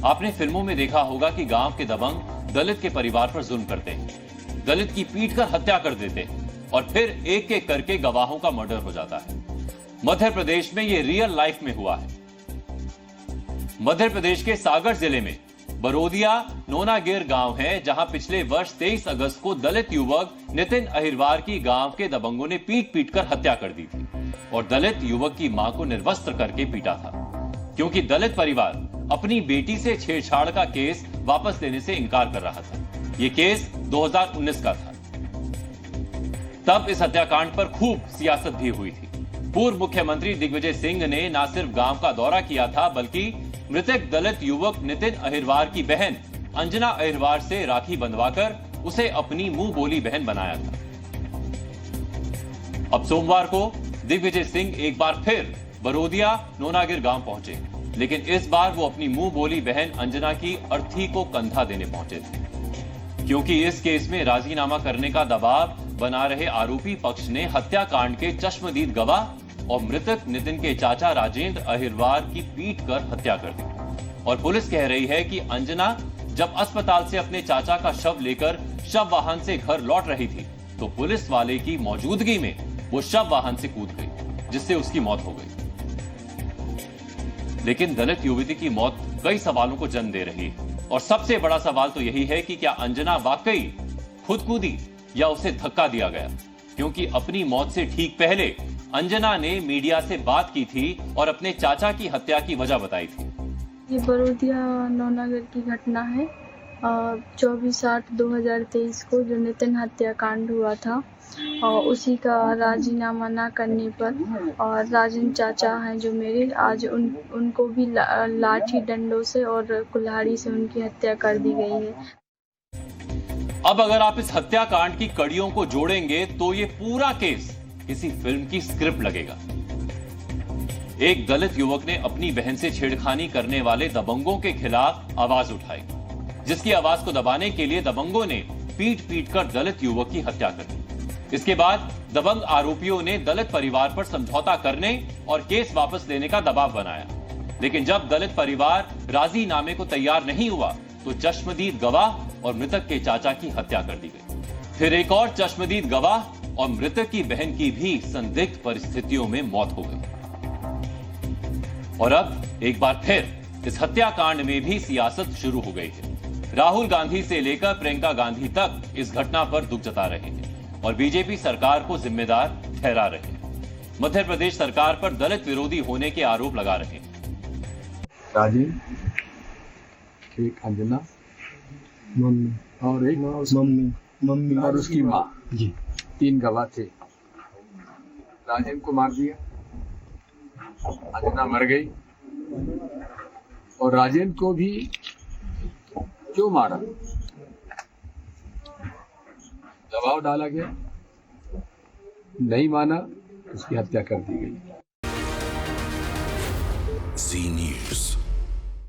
आपने फिल्मों में देखा होगा कि गांव के दबंग दलित के परिवार पर जुल्म करते हैं, दलित की पीट कर हत्या कर देते हैं और फिर एक एक करके गवाहों का मर्डर हो जाता है। मध्य प्रदेश में यह रियल लाइफ में हुआ है। मध्य प्रदेश के सागर जिले में बरोदिया नोनागिर गांव है, जहां पिछले वर्ष 23 अगस्त को दलित युवक नितिन अहिरवार की गांव के दबंगों ने पीट पीट कर हत्या कर दी थी और दलित युवक की मां को निर्वस्त्र करके पीटा था, क्योंकि दलित परिवार अपनी बेटी से छेड़छाड़ का केस वापस लेने से इनकार कर रहा था। यह केस 2019 का था। तब इस हत्याकांड पर खूब सियासत भी हुई थी। पूर्व मुख्यमंत्री दिग्विजय सिंह ने न सिर्फ गांव का दौरा किया था, बल्कि मृतक दलित युवक नितिन अहिरवार की बहन अंजना अहिरवार से राखी बंधवाकर उसे अपनी मुंह बोली बहन बनाया था। अब सोमवार को दिग्विजय सिंह एक बार फिर बरोदिया नोनागिर गांव पहुंचे, लेकिन इस बार वो अपनी मुंह बोली बहन अंजना की अर्थी को कंधा देने पहुंचे थे, क्योंकि इस केस में राजीनामा करने का दबाव बना रहे आरोपी पक्ष ने हत्याकांड के चश्मदीद गवाह और मृतक नितिन के चाचा राजेंद्र अहिरवार की पीट कर हत्या कर दी। और पुलिस कह रही है कि अंजना जब अस्पताल से अपने चाचा का शव लेकर शव वाहन से घर लौट रही थी, तो पुलिस वाले की मौजूदगी में वो शव वाहन से कूद गई, जिससे उसकी मौत हो गई। लेकिन दलित युवती की मौत कई सवालों को जन्म दे रही है और सबसे बड़ा सवाल तो यही है कि क्या अंजना वाकई खुद कूदी या उसे धक्का दिया गया, क्योंकि अपनी मौत से ठीक पहले अंजना ने मीडिया से बात की थी और अपने चाचा की हत्या की वजह बताई थी। ये बरोदिया नौनागर की घटना है। 24/8/2023 को जो नितिन हत्याकांड हुआ था और उसी का राजीनामा ना करने पर और राजन चाचा हैं जो मेरे, आज उनको भी लाठी डंडों से और कुल्हाड़ी से उनकी हत्या कर दी गई है। अब अगर आप इस हत्याकांड की कड़ियों को जोड़ेंगे तो ये पूरा केस किसी फिल्म की स्क्रिप्ट लगेगा। एक दलित युवक ने अपनी बहन से छेड़खानी करने वाले दबंगों के खिलाफ आवाज उठाई, जिसकी आवाज को दबाने के लिए दबंगों ने पीट पीट कर दलित युवक की हत्या कर दी। इसके बाद दबंग आरोपियों ने दलित परिवार पर समझौता करने और केस वापस लेने का दबाव बनाया, लेकिन जब दलित परिवार राजीनामे को तैयार नहीं हुआ तो चश्मदीद गवाह और मृतक के चाचा की हत्या कर दी गई। फिर एक और चश्मदीद गवाह और मृतक की बहन की भी संदिग्ध परिस्थितियों में मौत हो गई। और अब एक बार फिर इस हत्याकांड में भी सियासत शुरू हो गई है। राहुल गांधी से लेकर प्रियंका गांधी तक इस घटना पर दुख जता रहे हैं और बीजेपी सरकार को जिम्मेदार ठहरा रहे हैं। मध्य प्रदेश सरकार पर दलित विरोधी होने के आरोप लगा रहे हैं। राजीव, एक अंजना, मम्मी और एक मम्मी और उसकी माँ जी 3 गवाह थे। राजेंद्र को मार दिया, अंजना मर गई और राजेंद्र को भी क्यों मारा? दबाव डाला गया, नहीं माना, उसकी हत्या कर दी गई। जी न्यूज़।